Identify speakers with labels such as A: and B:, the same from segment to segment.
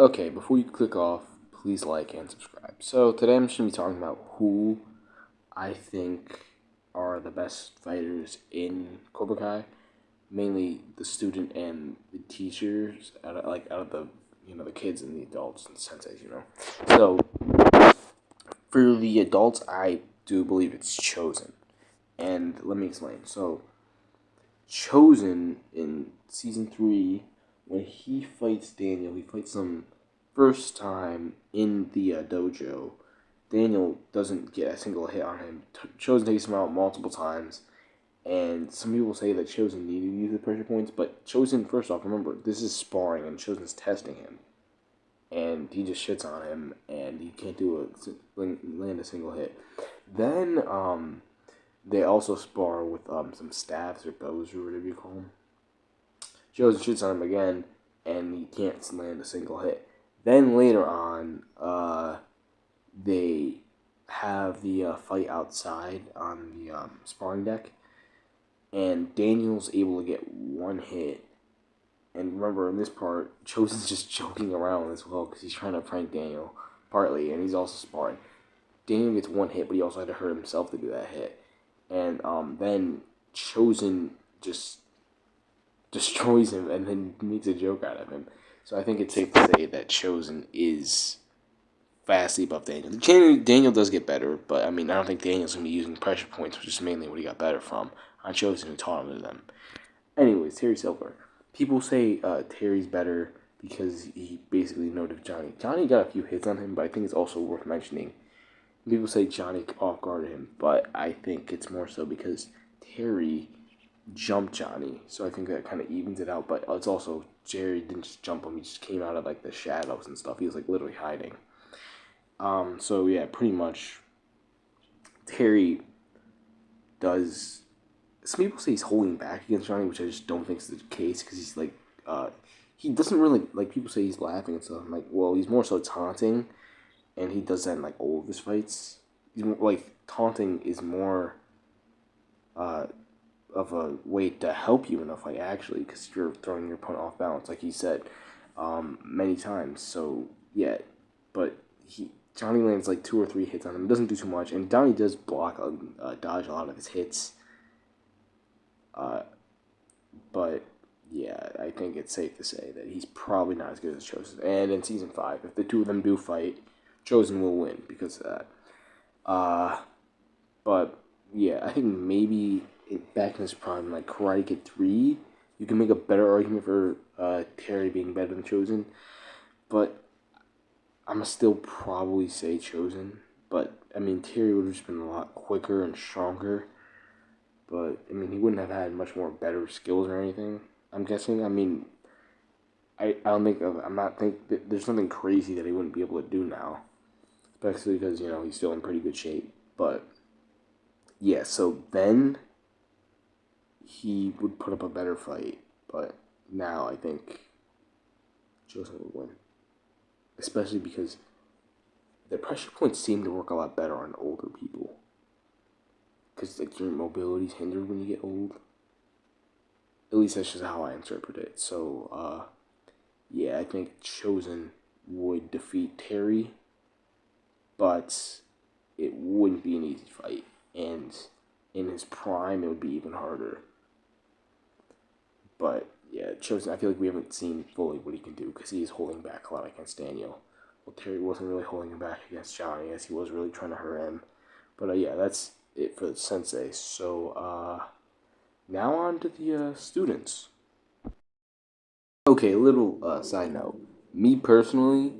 A: Okay, before you click off, please like and subscribe. So today I'm just gonna be talking about who I think are the best fighters in Cobra Kai, mainly the student and the teachers, out of the the kids and the adults and senseis. So for the adults, I do believe it's Chosen, and let me explain. So Chosen in season 3, when he fights Daniel, he fights him first time in the dojo. Daniel doesn't get a single hit on him. Chosen takes him out multiple times, and some people say that Chosen needed to use the pressure points, but Chosen, first off, remember, this is sparring, and Chosen's testing him, and he just shits on him, and he can't land a single hit. Then, they also spar with some staffs or bows or whatever you call them. Chosen shoots on him again, and he can't land a single hit. Then later on, they have the fight outside on the sparring deck, and Daniel's able to get one hit. And remember, in this part, Chosen's just joking around as well because he's trying to prank Daniel, partly, and he's also sparring. Daniel gets one hit, but he also had to hurt himself to do that hit. And then Chosen just destroys him and then makes a joke out of him. So I think it's safe to say that Chosen is vastly above Daniel. Daniel does get better, but I mean, I don't think Daniel's going to be using pressure points, which is mainly what he got better from, on Chosen, who taught him to them. Anyways, Terry Silver. People say Terry's better because he basically noted Johnny. Johnny got a few hits on him, but I think it's also worth mentioning. People say Johnny off-guarded him, but I think it's more so because Terry jumped Johnny, so I think that kind of evens it out. But it's also Jerry didn't just jump him; he just came out of like the shadows and stuff. He was like literally hiding. So yeah, pretty much Terry does. Some people say he's holding back against Johnny, which I just don't think is the case because he's like, he doesn't really like. People say he's laughing and stuff. I'm like, well, he's more so taunting, and he does that in like all of his fights. He's more, like taunting is more of a way to help you in a fight actually, because you're throwing your opponent off balance, like he said many times. So yeah, but Johnny lands like 2 or 3 hits on him. It doesn't do too much, and Johnny does block dodge a lot of his hits. But yeah, I think it's safe to say that he's probably not as good as Chosen. And in season 5, if the two of them do fight, Chosen will win because of that. But yeah, I think maybe back in his prime, like Karate Kid 3, you can make a better argument for Terry being better than Chosen. But I'm gonna still probably say Chosen. But I mean, Terry would have just been a lot quicker and stronger. But I mean, he wouldn't have had much more better skills or anything. I'm guessing. I mean, I don't think I'm not think there's nothing crazy that he wouldn't be able to do now, especially because he's still in pretty good shape. But yeah, so then he would put up a better fight. But now I think Joseph would win, especially because the pressure points seem to work a lot better on older people. Because like your mobility is hindered when you get old. At least that's just how I interpret it. So, yeah, I think Chosen would defeat Terry, but it wouldn't be an easy fight. And in his prime, it would be even harder. But yeah, Chosen, I feel like we haven't seen fully what he can do because he is holding back a lot against Daniel. Well, Terry wasn't really holding him back against Johnny as he was really trying to hurt him. But yeah, that's it for the sensei. So now on to the students. Okay, a little side note. Me personally,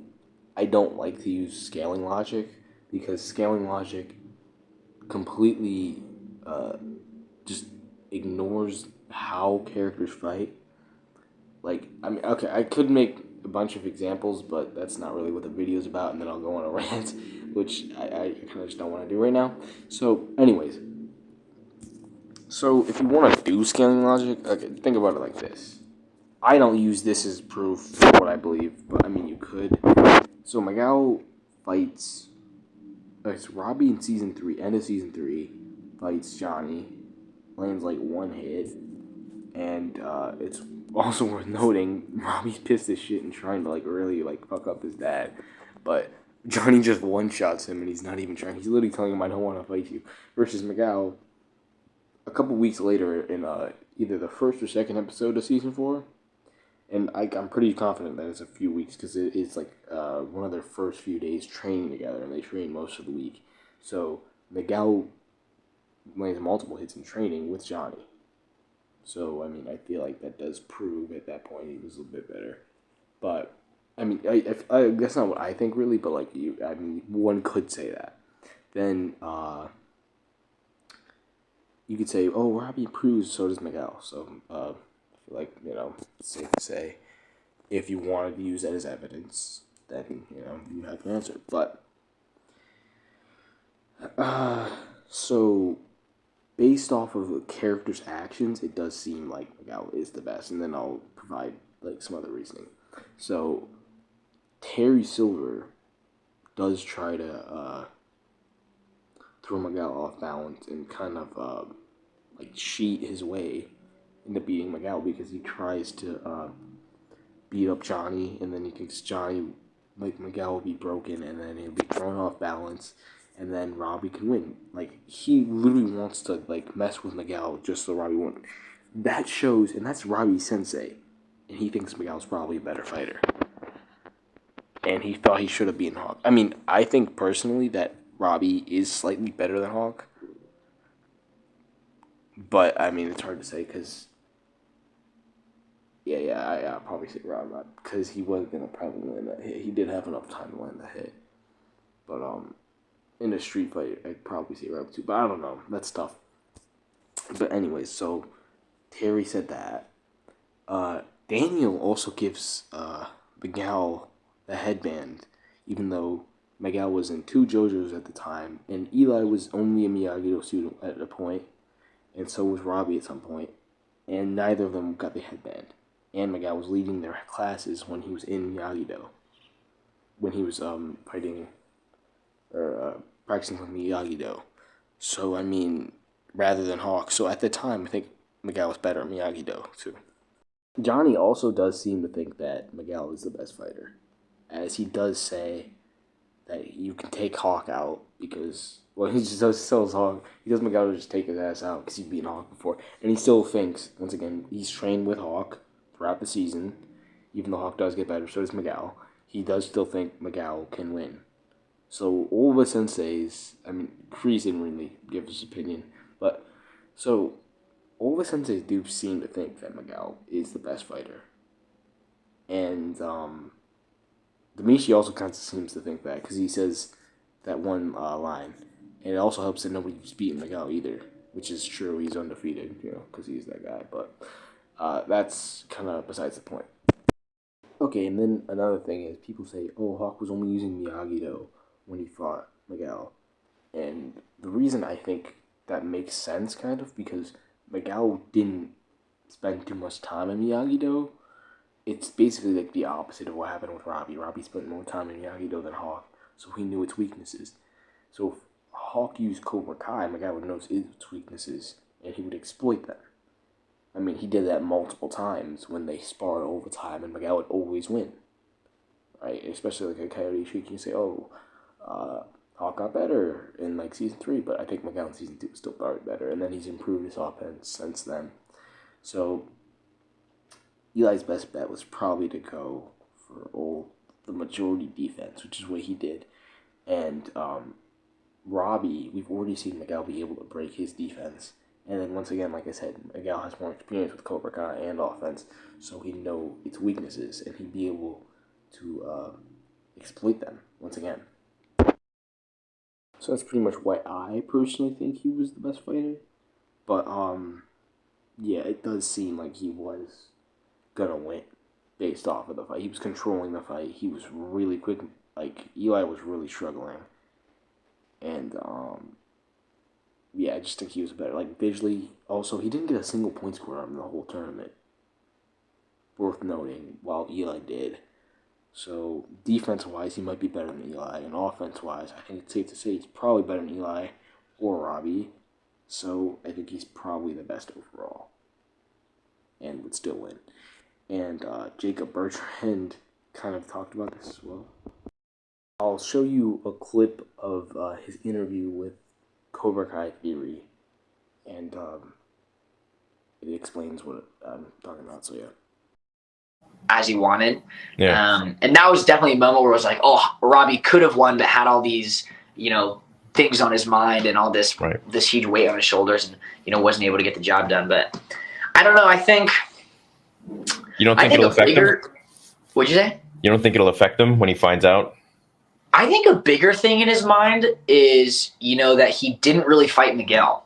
A: I don't like to use scaling logic because scaling logic completely just ignores how characters fight. Like, I mean, okay, I could make a bunch of examples, but that's not really what the video is about, and then I'll go on a rant, which I kind of just don't want to do right now. So, anyways, so if you want to do scaling logic, okay, think about it like this. I don't use this as proof for what I believe, but I mean, you could. So Miguel fights. It's Robbie in season 3, end of season 3, fights Johnny, lands like one hit, and it's also worth noting, Robbie's pissed as shit and trying to like really like fuck up his dad, but Johnny just one shots him and he's not even trying. He's literally telling him, "I don't want to fight you." Versus Miguel, a couple weeks later in either the first or second episode of season 4, and I'm pretty confident that it's a few weeks because it's like one of their first few days training together, and they train most of the week. So Miguel lands multiple hits in training with Johnny. So I mean, I feel like that does prove at that point he was a little bit better. But I mean, that's not what I think really, but like I mean, one could say that. Then you could say, oh, Robbie improves, so does Miguel. So I feel like it's safe to say if you wanted to use that as evidence, then you have an answer. But so based off of the character's actions, it does seem like Miguel is the best, and then I'll provide like some other reasoning. So Terry Silver does try to throw Miguel off balance and kind of like cheat his way into beating Miguel because he tries to beat up Johnny, and then he thinks Johnny, like Miguel, will be broken, and then he'll be thrown off balance, and then Robbie can win. Like he literally wants to like mess with Miguel just so Robbie won't. That shows, and that's Robbie's sensei, and he thinks Miguel's probably a better fighter, and he thought he should have beaten Hawk. I mean, I think personally that Robbie is slightly better than Hawk, but I mean it's hard to say because I'll probably say Robbie because he was gonna probably land that hit. He did have enough time to land the hit, but in a street fight, I'd probably say Robbie too. But I don't know. That's tough. But anyways, so Terry said that. Daniel also gives Miguel the headband, even though Miguel was in 2 JoJo's at the time, and Eli was only a Miyagi-Do student at a point, and so was Robbie at some point, and neither of them got the headband. And Miguel was leading their classes when he was in Miyagi-Do, when he was fighting or practicing with Miyagi-Do. So I mean, rather than Hawk. So at the time, I think Miguel was better at Miyagi-Do too. Johnny also does seem to think that Miguel is the best fighter, as he does say that you can take Hawk out because he just tells Hawk, he tells Miguel to just take his ass out because he's beaten Hawk before, and he still thinks once again he's trained with Hawk throughout the season, even though Hawk does get better, so does Miguel. He does still think Miguel can win. So all the senseis, I mean, Kreese didn't really give his opinion, but so all the senseis do seem to think that Miguel is the best fighter, and Demichi also kind of seems to think that because he says that one line, and it also helps that nobody's beaten Miguel either, which is true. He's undefeated, because he's that guy. But that's kind of besides the point. Okay, and then another thing is people say, "Oh, Hawk was only using Miyagi-Do when he fought Miguel," and the reason I think that makes sense, kind of, because Miguel didn't spend too much time in Miyagi-Do. It's basically like the opposite of what happened with Robbie. Robbie spent more time in Miyagi-Do than Hawk, so he knew its weaknesses. So if Hawk used Cobra Kai, Miguel would know its weaknesses, and he would exploit them. I mean, he did that multiple times when they sparred all the time, and Miguel would always win, right? Especially like a Coyote Shake, you say, "Oh, Hawk got better in like season 3," but I think Miguel in season 2 is still better, and then he's improved his offense since then. So Eli's best bet was probably to go for the majority defense, which is what he did. And Robbie, we've already seen Miguel be able to break his defense. And then once again, like I said, Miguel has more experience with Cobra Kai and offense, so he'd know its weaknesses and he'd be able to exploit them once again. So that's pretty much why I personally think he was the best fighter. But yeah, it does seem like he was gonna win based off of the fight. He was controlling the fight. He was really quick. Like Eli was really struggling, and yeah, I just think he was better. Like visually, also he didn't get a single point score on the whole tournament. Worth noting, while Eli did. So defense wise, he might be better than Eli, and offense wise, I think it's safe to say he's probably better than Eli or Robbie. So I think he's probably the best overall, and would still win. and Jacob Bertrand kind of talked about this as well. I'll show you a clip of his interview with Cobra Kai Theory, and it explains what I'm talking about. So yeah.
B: As he wanted.
C: Yeah.
B: And that was definitely a moment where it was like, oh, Robbie could have won, but had all these, things on his mind and all this huge weight on his shoulders, and wasn't able to get the job done. But I don't know. I think
C: You don't think it'll affect him?
B: What'd you say?
C: You don't think it'll affect him when he finds out?
B: I think a bigger thing in his mind is, that he didn't really fight Miguel.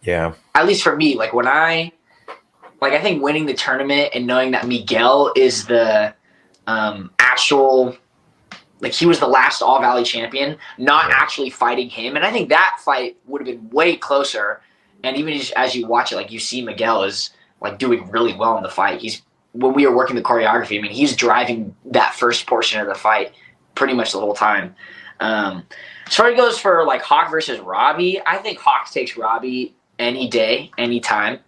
C: Yeah.
B: At least for me, I think winning the tournament and knowing that Miguel is the actual, he was the last All Valley champion, not actually fighting him. And I think that fight would have been way closer. And even as you watch it, you see Miguel is doing really well in the fight. When we were working the choreography, he's driving that first portion of the fight pretty much the whole time. As far as it goes for Hawk versus Robbie, I think Hawk takes Robbie any day, any time.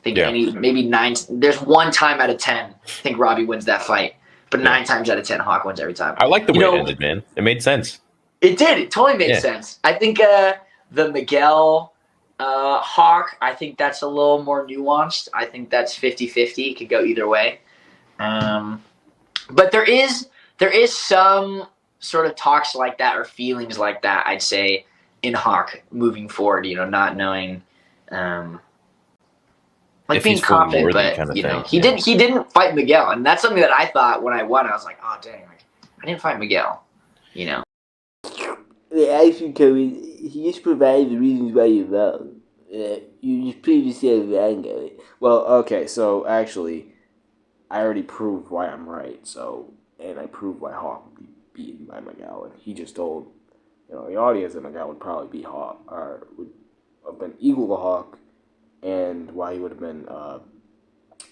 B: I think maybe 9. There's 1 time out of 10. I think Robbie wins that fight, but 9 times out of 10, Hawk wins every time.
C: I like the way it ended, man. It made sense.
B: It did. It totally made sense. I think the Miguel Hawk, I think that's a little more nuanced. I think that's 50-50. It could go either way. But there is some sort of talks like that or feelings like that, I'd say, in Hawk moving forward. Not knowing. Being confident, but he didn't fight Miguel, and that's something that I thought when I won. I was like, oh dang, I didn't fight Miguel.
A: The action coach, he just provided the reasons why you're wrong. You just previously said wrong of it. Well, okay, so actually, I already proved why I'm right. And I proved why Hawk would be beaten by Miguel, and he just told the audience that Miguel would probably beat Hawk, or would have been equal to Hawk. And why he would have been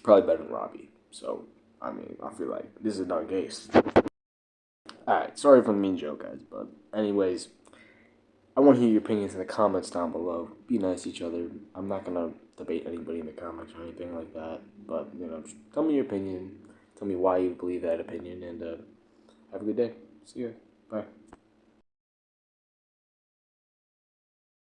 A: probably better than Robbie. So, I feel like this is a done case. Alright, sorry for the mean joke, guys. But, anyways, I want to hear your opinions in the comments down below. Be nice to each other. I'm not going to debate anybody in the comments or anything like that. But, just tell me your opinion. Tell me why you believe that opinion. And have a good day. See you. Bye.